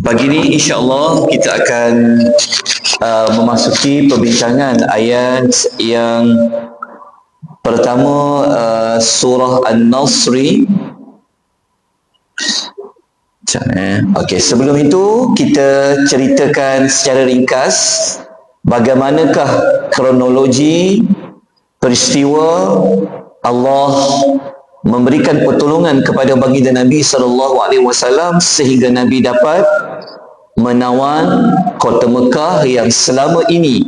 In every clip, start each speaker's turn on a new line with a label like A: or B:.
A: Pagi ini insya-Allah kita akan memasuki perbincangan ayat yang pertama, surah An-Nasri. Okey, sebelum itu kita ceritakan secara ringkas bagaimanakah kronologi peristiwa Allah memberikan pertolongan kepada baginda Nabi SAW sehingga Nabi dapat menawan kota Mekah yang selama ini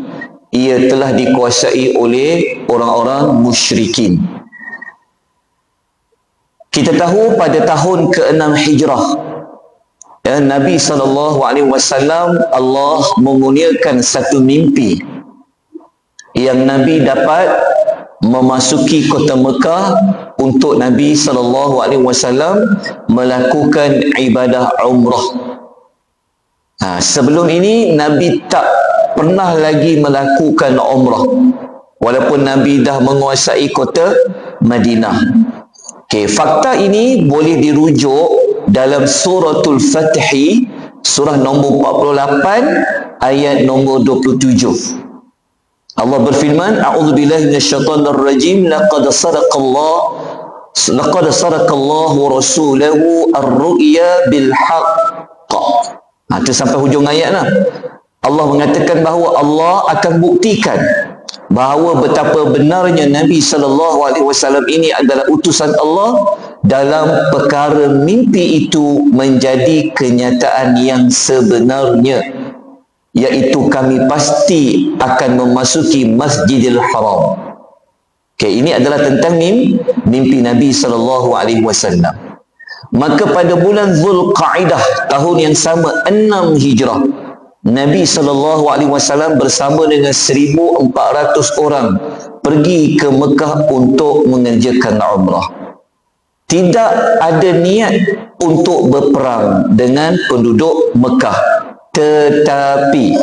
A: ia telah dikuasai oleh orang-orang musyrikin. Kita tahu pada tahun ke-6 Hijrah, Nabi SAW Allah mengurniakan satu mimpi yang Nabi dapat memasuki kota Mekah untuk Nabi SAW melakukan ibadah umrah. Sebelum ini Nabi tak pernah lagi melakukan umrah walaupun Nabi dah menguasai kota Madinah. Okey, fakta ini boleh dirujuk dalam suratul Fatih, surah nombor 48 ayat nombor 27. Allah berfirman, a'udzubillahi minasyaitonir rajim, laqad sadaqallahu wa rasulahu ar-ru'ya bil haqq. Itu sampai hujung ayat lah. Allah mengatakan bahawa Allah akan buktikan bahawa betapa benarnya Nabi SAW ini adalah utusan Allah dalam perkara mimpi itu menjadi kenyataan yang sebenarnya, iaitu kami pasti akan memasuki Masjidil Haram. Okay, ini adalah tentang mimpi Nabi SAW. Maka pada bulan Zulqa'dah tahun yang sama 6 Hijrah, Nabi SAW bersama dengan 1,400 orang pergi ke Mekah untuk mengerjakan umrah. Tidak ada niat untuk berperang dengan penduduk Mekah, tetapi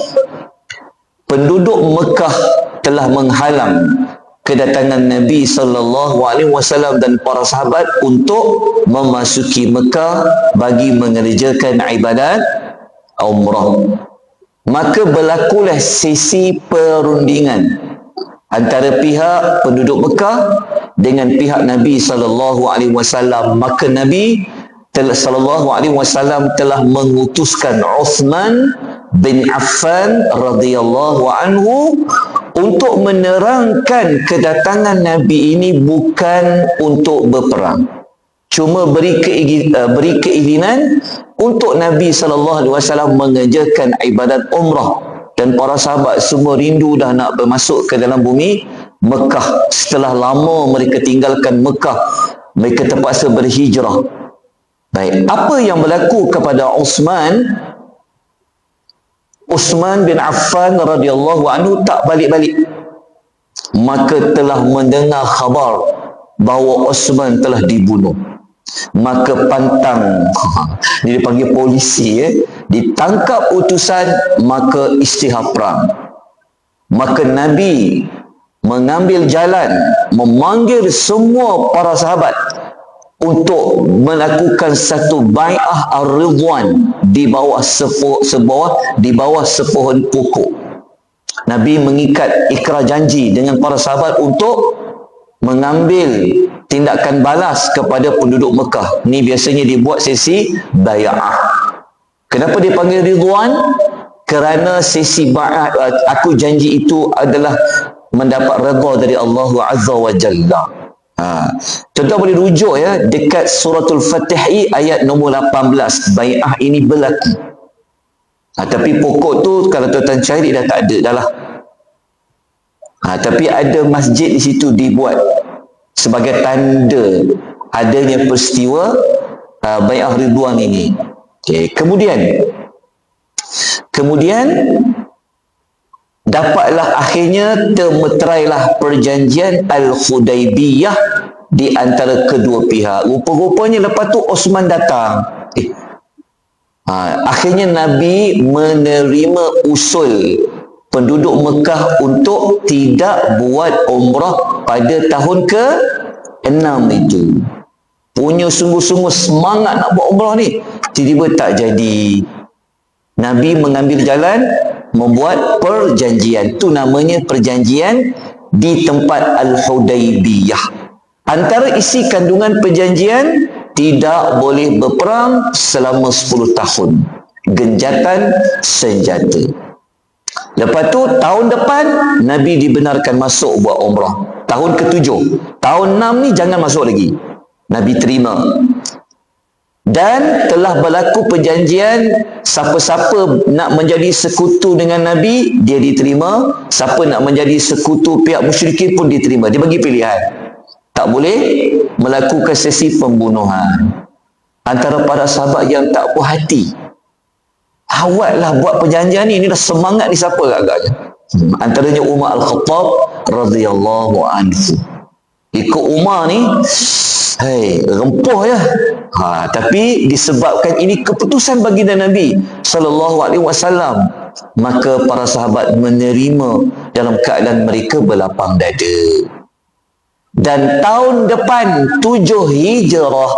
A: penduduk Mekah telah menghalang kedatangan Nabi SAW dan para sahabat untuk memasuki Mekah bagi mengerjakan ibadat umrah. Maka berlakulah sesi perundingan antara pihak penduduk Mekah dengan pihak Nabi SAW. Maka Nabi SAW telah mengutuskan Uthman bin Affan radhiyallahu anhu untuk menerangkan kedatangan Nabi ini bukan untuk berperang, cuma beri keizinan untuk Nabi SAW mengerjakan ibadat umrah. Dan para sahabat semua rindu dah nak bermasuk ke dalam bumi Mekah. Setelah lama mereka tinggalkan Mekah, mereka terpaksa berhijrah. Baik, apa yang berlaku kepada Uthman bin Affan radhiyallahu anhu tak balik-balik. Maka telah mendengar khabar bahawa Uthman telah dibunuh. Maka pantang, dia dipanggil polisi, ditangkap utusan, maka istihar perang. Maka Nabi mengambil jalan, memanggil semua para sahabat untuk melakukan satu bai'ah ar-ridwan di bawah sepohon pokok. Nabi mengikat ikrar janji dengan para sahabat untuk mengambil tindakan balas kepada penduduk Mekah. Ni biasanya dibuat sesi bai'ah. Kenapa dipanggil ridwan? Kerana sesi bai'ah, aku janji itu adalah mendapat redha dari Allah Azza wa Jalla. Contoh boleh rujuk dekat suratul Fatih ayat nombor 18. Bai'ah ini berlaku. Tapi pokok tu kalau tuan-tuan cari dah tak ada dah lah. Tapi ada masjid di situ dibuat sebagai tanda adanya peristiwa bai'ah ridwan ini. Okay. Kemudian dapatlah akhirnya termeterailah perjanjian Al-Hudaibiyah di antara kedua pihak. Rupa-rupanya lepas tu Uthman datang. Akhirnya Nabi menerima usul penduduk Mekah untuk tidak buat umrah pada tahun ke-6 itu. Punya sungguh-sungguh semangat nak buat umrah ni, tiba-tiba tak jadi. Nabi mengambil jalan membuat perjanjian. Itu namanya perjanjian di tempat Al-Hudaybiyah. Antara isi kandungan perjanjian, tidak boleh berperang selama 10 tahun. Genjatan senjata. Lepas tu tahun depan Nabi dibenarkan masuk buat umrah. Tahun ke-7. Tahun 6 ni jangan masuk lagi. Nabi terima. Dan telah berlaku perjanjian, siapa-siapa nak menjadi sekutu dengan Nabi, dia diterima. Siapa nak menjadi sekutu pihak musyrikin pun diterima. Dia bagi pilihan. Tak boleh melakukan sesi pembunuhan. Antara para sahabat yang tak puas hati, awaklah buat perjanjian ni dah semangat ni siapa agaknya. Antaranya Umar Al-Khattab radhiyallahu anhu. Ikut Umar ni, rempuh ya. Tapi disebabkan ini keputusan baginda Nabi sallallahu alaihi wasallam, maka para sahabat menerima dalam keadaan mereka berlapang dada. Dan tahun depan 7 Hijrah,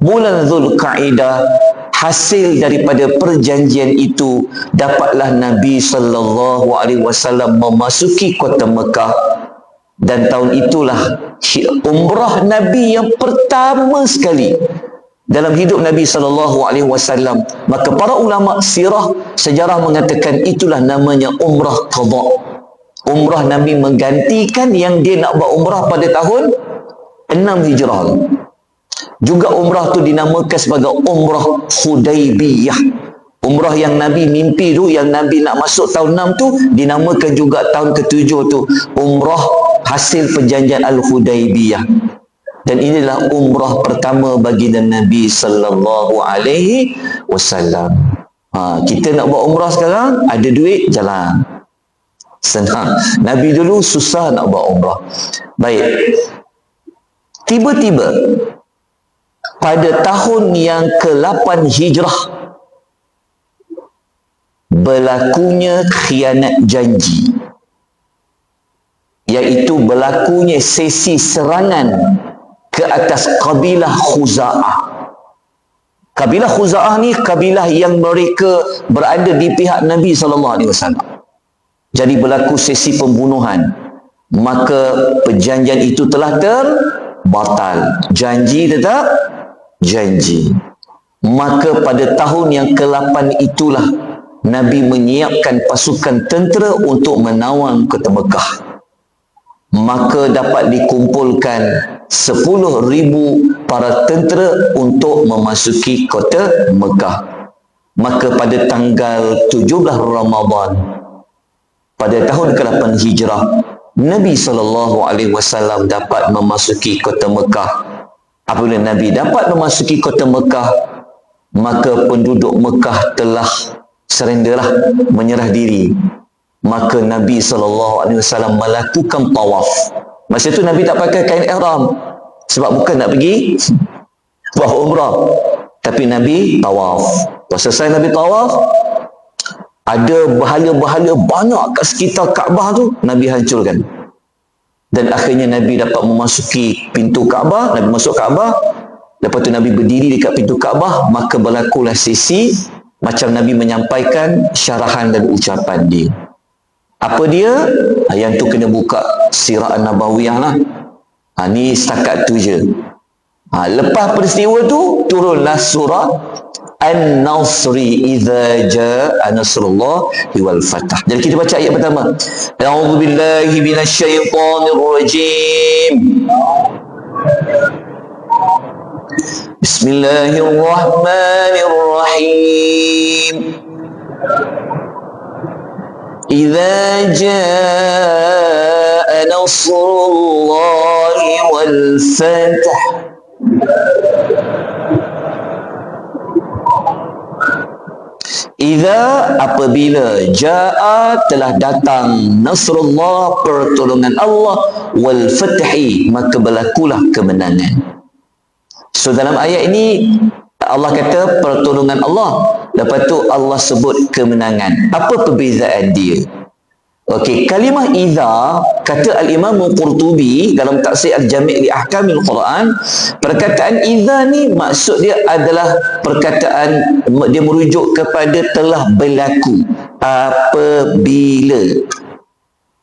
A: bulan Zulkaidah, hasil daripada perjanjian itu, dapatlah Nabi sallallahu alaihi wasallam memasuki kota Mekah. Dan tahun itulah umrah Nabi yang pertama sekali dalam hidup Nabi sallallahu alaihi wasallam. Maka para ulama sirah sejarah mengatakan itulah namanya umrah qada. Umrah Nabi menggantikan yang dia nak buat umrah pada tahun 6 Hijrah. Juga umrah tu dinamakan sebagai umrah Hudaybiyah. Umrah yang Nabi mimpi tu, yang Nabi nak masuk tahun 6 tu, dinamakan juga tahun ke-7 tu umrah hasil perjanjian Al-Hudaybiyah. Dan inilah umrah pertama baginda Nabi sallallahu alaihi wasallam. Kita nak buat umrah sekarang, ada duit, jalan. Senang. Nabi dulu susah nak buat umrah. Baik. Tiba-tiba pada tahun yang ke-8 Hijrah, berlakunya khianat janji, iaitu berlakunya sesi serangan ke atas kabilah Khuza'ah. Kabilah Khuza'ah ni kabilah yang mereka berada di pihak Nabi SAW. Jadi berlaku sesi pembunuhan. Maka perjanjian itu telah terbatal. Janji tetap janji. Maka pada tahun yang ke-8 itulah Nabi menyiapkan pasukan tentera untuk menawang kota Mekah. Maka dapat dikumpulkan 10,000 para tentera untuk memasuki kota Mekah. Maka pada tanggal 17 Ramadan pada tahun ke-8 Hijrah, Nabi SAW dapat memasuki kota Mekah. Apabila Nabi dapat memasuki kota Mekah, maka penduduk Mekah telah serenderlah, menyerah diri. Maka Nabi SAW melakukan tawaf. Masa itu Nabi tak pakai kain ihram, sebab bukan nak pergi buat umrah, tapi Nabi tawaf. Selesai Nabi tawaf, ada berhala-berhala banyak kat sekitar Kaabah tu, Nabi hancurkan. Dan akhirnya Nabi dapat memasuki pintu Kaabah. Nabi masuk Kaabah, lepas tu Nabi berdiri dekat pintu Kaabah. Maka berlakulah sesi macam Nabi menyampaikan syarahan dan ucapan dia. Apa dia? Yang tu kena buka Sirah An-Nabawiyah lah. Ni setakat tu je. Lepas peristiwa tu turunlah surah An-Nasri, idza jaa nasrullah wal fath. Jadi kita baca ayat pertama. A'udzu billahi minasyaitonir rajim. Bismillahirrahmanirrahim. Idza jaa nasrullah wal fath. Idza, apabila, jaa, telah datang, nasrullah, pertolongan Allah, wal fathi, maka berlakulah kemenangan. So dalam ayat ini Allah kata pertolongan Allah, lepas tu Allah sebut kemenangan. Apa perbezaan dia? Okey, kalimah idza, kata al-Imam Qurtubi dalam tafsir al-Jami' li ahkamil Quran, perkataan idza ni maksud dia adalah perkataan, dia merujuk kepada telah berlaku, apabila.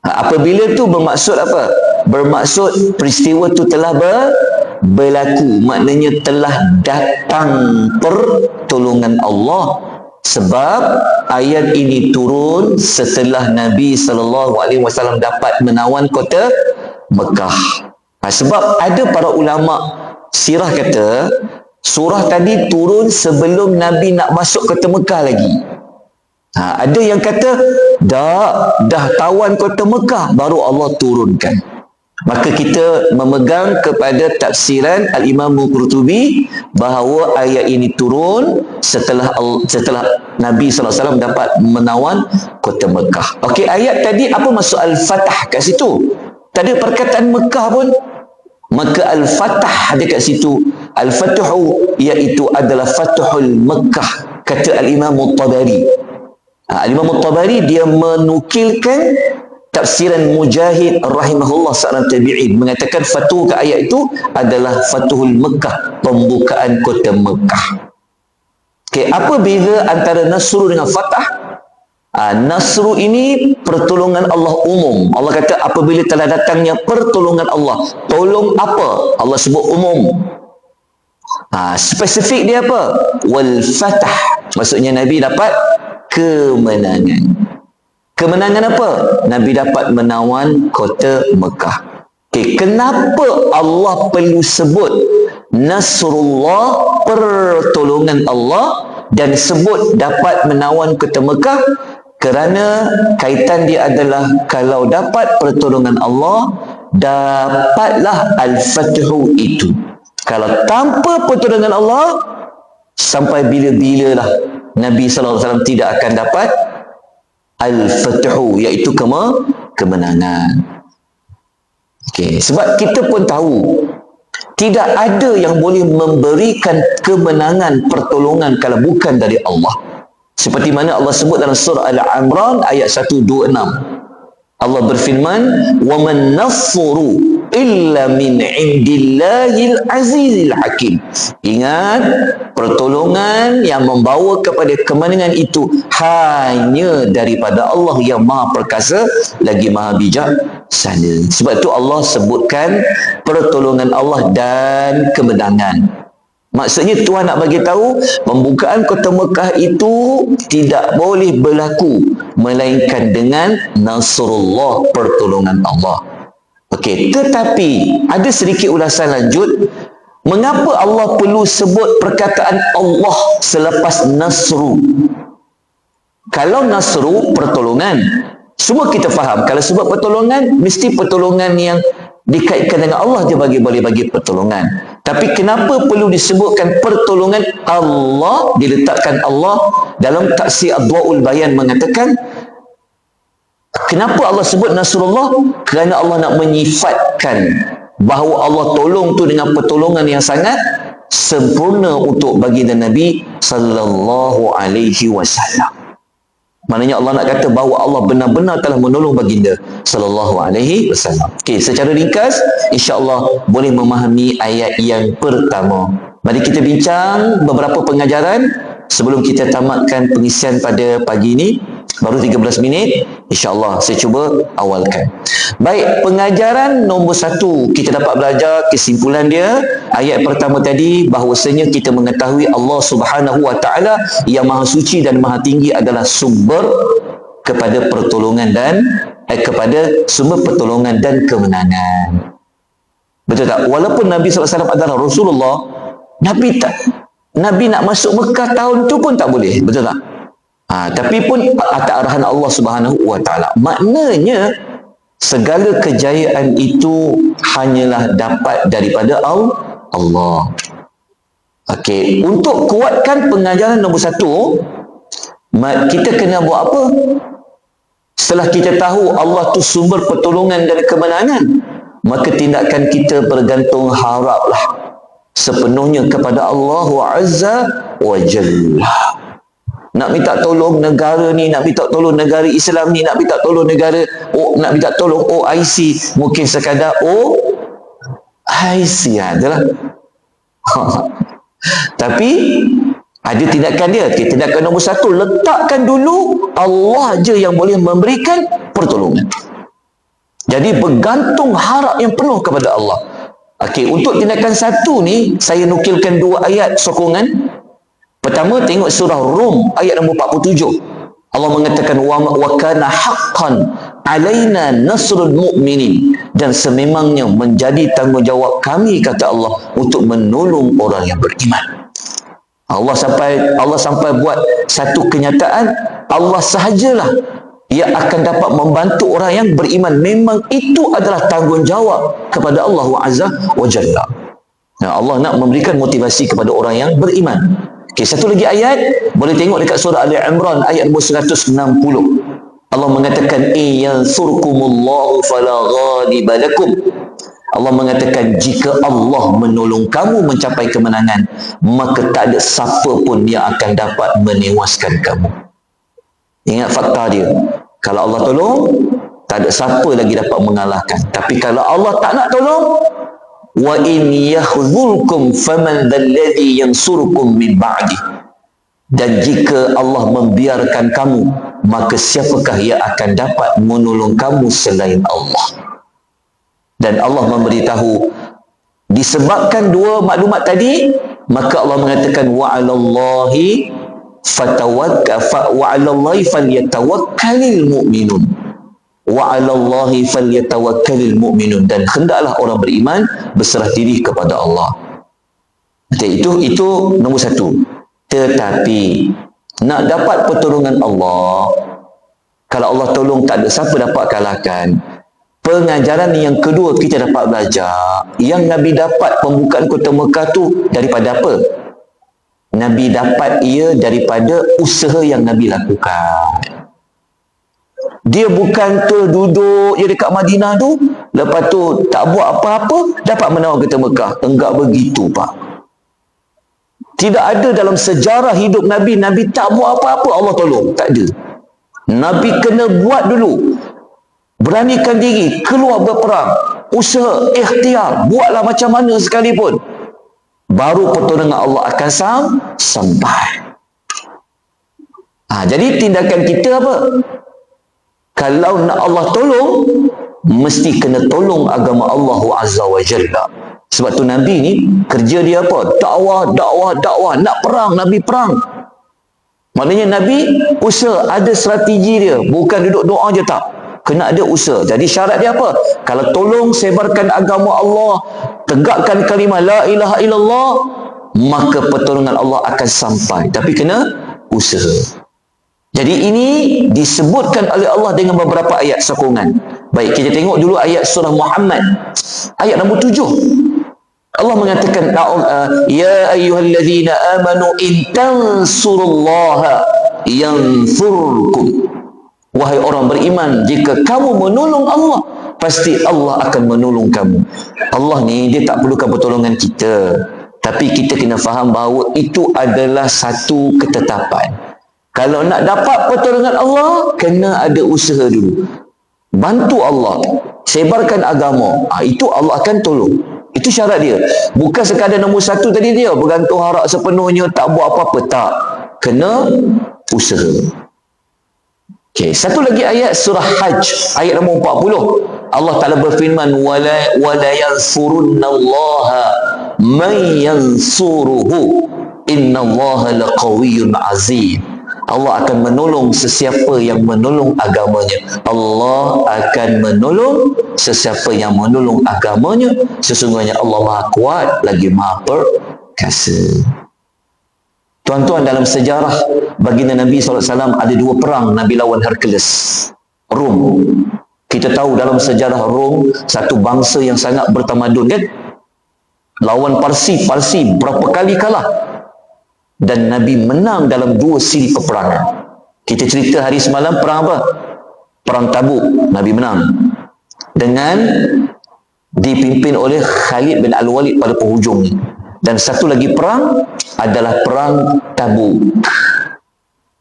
A: Apabila tu bermaksud apa? Bermaksud peristiwa tu telah berlaku, maknanya telah datang pertolongan Allah. Sebab ayat ini turun setelah Nabi SAW dapat menawan kota Mekah. Sebab ada para ulama sirah kata surah tadi turun sebelum Nabi nak masuk kota Mekah lagi. Ada yang kata dah tawan kota Mekah baru Allah turunkan. Maka kita memegang kepada tafsiran al-Imam Qurtubi bahawa ayat ini turun setelah Nabi SAW dapat menawan kota Mekah. Okey, ayat tadi apa maksud al-Fatah kat situ? Tadi perkataan Mekah pun, maka al-Fatah ada kat situ. Al-Fatuhu iaitu adalah Fatuhul Mekah, kata al-Imam Tabari. Al-Imam Tabari dia menukilkan tafsiran Mujahid rahimahullah seorang tabi'in, mengatakan fatuh ke ayat itu adalah Fatuhul Mekah, pembukaan kota Mekah. Okey, apa beza antara Nasru dengan Fatah? Nasru ini pertolongan Allah umum. Allah kata apabila telah datangnya pertolongan Allah. Tolong apa? Allah sebut umum. Spesifik dia apa? Wal Fatah. Maksudnya Nabi dapat kemenangan. Kemenangan apa? Nabi dapat menawan kota Mekah. Okay, kenapa Allah perlu sebut Nasrullah, pertolongan Allah, dan sebut dapat menawan kota Mekah? Kerana kaitan dia adalah kalau dapat pertolongan Allah, dapatlah Al-Fathu itu. Kalau tanpa pertolongan Allah, sampai bila-bilalah Nabi SAW tidak akan dapat Al-Fathu, iaitu kemenangan. Okey, sebab kita pun tahu tidak ada yang boleh memberikan kemenangan, pertolongan kalau bukan dari Allah. Seperti mana Allah sebut dalam surah Al-Imran ayat 126. Allah berfirman, "Wa man nasru illa min indillahil azizil hakim." Ingat, pertolongan yang membawa kepada kemenangan itu hanya daripada Allah yang Maha Perkasa lagi Maha Bijaksana. Sebab itu Allah sebutkan pertolongan Allah dan kemenangan. Maksudnya Tuhan nak bagi tahu pembukaan kota Mekah itu tidak boleh berlaku melainkan dengan Nasrullah, pertolongan Allah. Okey, tetapi ada sedikit ulasan lanjut. Mengapa Allah perlu sebut perkataan Allah selepas Nasru? Kalau Nasru, pertolongan, semua kita faham. Kalau sebut pertolongan, mesti pertolongan yang dikaitkan dengan Allah dia boleh bagi pertolongan. Tapi kenapa perlu disebutkan pertolongan Allah, diletakkan Allah? Dalam tafsir Adwaul Bayan mengatakan, kenapa Allah sebut Nasrullah? Kerana Allah nak menyifatkan bahawa Allah tolong tu dengan pertolongan yang sangat sempurna untuk baginda Nabi sallallahu alaihi wasallam. Maknanya Allah nak kata bahawa Allah benar-benar telah menolong baginda sallallahu alaihi wasallam. Okey, secara ringkas insya-Allah boleh memahami ayat yang pertama. Mari kita bincang beberapa pengajaran sebelum kita tamatkan pengisian pada pagi ini. Baru 13 minit, insya-Allah saya cuba awalkan. Baik, pengajaran nombor 1 kita dapat belajar kesimpulan dia. Ayat pertama tadi bahawasanya kita mengetahui Allah Subhanahu wa taala yang Maha Suci dan Maha Tinggi adalah sumber kepada pertolongan dan kepada sumber pertolongan dan kemenangan. Betul tak? Walaupun Nabi SAW adalah Rasulullah, Nabi nak masuk Mekah tahun tu pun tak boleh, betul tak? Tapi pun atas arahan Allah Subhanahu wa taala. Maknanya segala kejayaan itu hanyalah dapat daripada Allah. Okey, untuk kuatkan pengajaran nombor 1, kita kena buat apa? Setelah kita tahu Allah tu sumber pertolongan dan kemenangan, maka tindakan kita bergantung haraplah sepenuhnya kepada Allah Azza wa Jalla. nak minta tolong negara ni, nak minta tolong negara Islam ni, nak minta tolong negara, nak minta tolong OIC, mungkin sekadar OIC adalah. Tapi ada tindakan dia. Tindakan nombor satu, letakkan dulu Allah je yang boleh memberikan pertolongan. Jadi bergantung harap yang penuh kepada Allah. Okey, untuk tindakan satu ni saya nukilkan dua ayat sokongan. Pertama, tengok surah Rum ayat nombor 47. Allah mengatakan wa kana haqqan alaina nasrul mu'minin, dan sememangnya menjadi tanggungjawab kami, kata Allah, untuk menolong orang yang beriman. Allah sampai buat satu kenyataan, Allah sahajalah yang akan dapat membantu orang yang beriman. Memang itu adalah tanggungjawab kepada Allah Azza wa Jalla. Allah nak memberikan motivasi kepada orang yang beriman. Okay, satu lagi ayat boleh tengok dekat surah Ali Imran ayat nombor 160. Allah mengatakan yansurkumullahu fala ghaliba lakum. Allah mengatakan jika Allah menolong kamu mencapai kemenangan, maka tak ada siapa pun yang akan dapat menewaskan kamu. Ingat fakta dia. Kalau Allah tolong, tak ada siapa lagi dapat mengalahkan. Tapi kalau Allah tak nak tolong, wa in yakhzulkum faman dzalladzi yansurukum min ba'di. Dan jika Allah membiarkan kamu, maka siapakah yang akan dapat menolong kamu selain Allah? Dan Allah memberitahu, disebabkan dua maklumat tadi, maka Allah mengatakan wa 'alallahi fatawakkal wa 'alallahi falyatawakkalul mu'minun. Wa 'alallahi falyatawakkalul mu'minun, dan hendaklah orang beriman berserah diri kepada Allah. Itu nombor satu. Tetapi nak dapat pertolongan Allah, kalau Allah tolong tak ada siapa dapat kalahkan. Pengajaran yang kedua kita dapat belajar, yang Nabi dapat pembukaan kota Mekah tu daripada apa? Nabi dapat ia daripada usaha yang Nabi lakukan. Dia bukan terduduk je dekat Madinah tu, lepas tu tak buat apa-apa dapat menawar kota Mekah. Enggak begitu, Pak. Tidak ada dalam sejarah hidup Nabi, Nabi tak buat apa-apa Allah tolong. Tak ada. Nabi kena buat dulu. Beranikan diri, keluar berperang, usaha, ikhtiar, buatlah macam mana sekalipun. Baru pertolongan Allah akan sampai. Jadi tindakan kita apa? Kalau nak Allah tolong, mesti kena tolong agama Allah Azza wa Jalla. Sebab tu Nabi ni kerja dia apa? Dakwah. Nak perang, Nabi perang. Maknanya Nabi usaha, ada strategi dia. Bukan duduk doa je tak. Kena ada usaha. Jadi syarat dia apa? Kalau tolong sebarkan agama Allah, tegakkan kalimah la ilaha illallah, maka pertolongan Allah akan sampai. Tapi kena usaha. Jadi ini disebutkan oleh Allah dengan beberapa ayat sokongan. Baik, kita tengok dulu ayat surah Muhammad. Ayat nombor 7. Allah mengatakan, ya ayyuhallazina amanu in tansurullaha yansurkum. Wahai orang beriman, jika kamu menolong Allah, pasti Allah akan menolong kamu. Allah ni dia tak perlukan pertolongan kita, tapi kita kena faham bahawa itu adalah satu ketetapan. Kalau nak dapat pertolongan Allah, kena ada usaha dulu. Bantu Allah, sebarkan agama. Itu Allah akan tolong. Itu syarat dia. Bukan sekadar nombor satu tadi dia, bergantung harap sepenuhnya, tak buat apa-apa. Tak. Kena usaha. Okay, satu lagi ayat surah Hajj ayat nombor 40. Allah Ta'ala berfirman, wala yansurunnallaha man yansuruhu innallaha laqawiyyun aziz. Allah akan menolong sesiapa yang menolong agamanya. Allah akan menolong sesiapa yang menolong agamanya. Sesungguhnya Allah Maha Kuat lagi Maha Perkasa. Tuan-tuan, dalam sejarah baginda Nabi SAW ada dua perang Nabi lawan Hercules, Rom. Kita tahu dalam sejarah Rom, satu bangsa yang sangat bertamadun kan? Lawan Parsi berapa kali kalah. Dan Nabi menang dalam dua siri peperangan. Kita cerita hari semalam perang apa? Perang Tabuk. Nabi menang. Dengan dipimpin oleh Khalid bin Al-Walid pada penghujung. Dan satu lagi perang adalah perang Tabuk.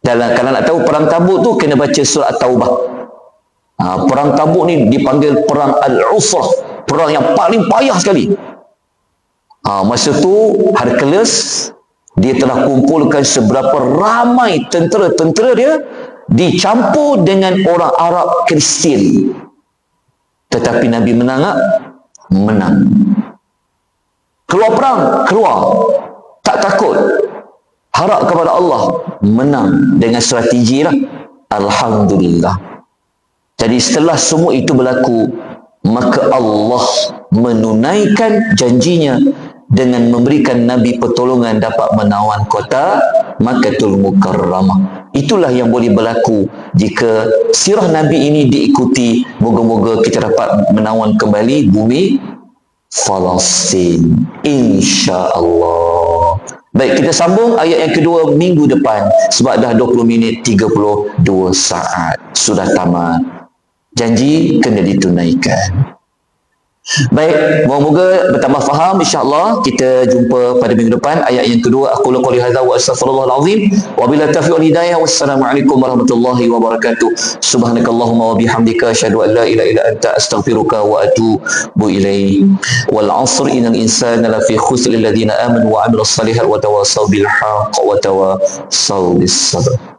A: Kalau nak tahu perang Tabuk tu kena baca surah At-Taubah. Perang Tabuk ni dipanggil perang Al-Usrah, perang yang paling payah sekali. Masa tu Hercules dia telah kumpulkan seberapa ramai tentera-tentera dia, dicampur dengan orang Arab Kristian. Tetapi Nabi menang tak? Menang. Keluar perang, keluar. Tak takut. Harap kepada Allah. Menang dengan strategi lah. Alhamdulillah. Jadi setelah semua itu berlaku, maka Allah menunaikan janjinya dengan memberikan Nabi pertolongan dapat menawan kota Makkatul Mukarramah. Itulah yang boleh berlaku jika sirah Nabi ini diikuti. Moga-moga kita dapat menawan kembali bumi Palestin, insya-Allah. Baik, kita sambung ayat yang kedua minggu depan sebab dah 20 minit 32 saat sudah tamat. Janji kena ditunaikan. Baik, moga-moga bertambah faham. InsyaAllah kita jumpa pada minggu depan ayat yang kedua. Aqulu qouli hadza wa astaghfirullahal azim wa billahi taufiq wal hidayah. Wassalamualaikum warahmatullahi wabarakatuh. Subhanakallahumma wa bihamdika asyhadu an la ilaha illa anta astaghfiruka wa atubu ilaik. Wal 'asr innal insana lafi khusr lil ladzina amanu wa 'amilus salihati wa tawassaw bil haqq wa tawassaw bis sabr.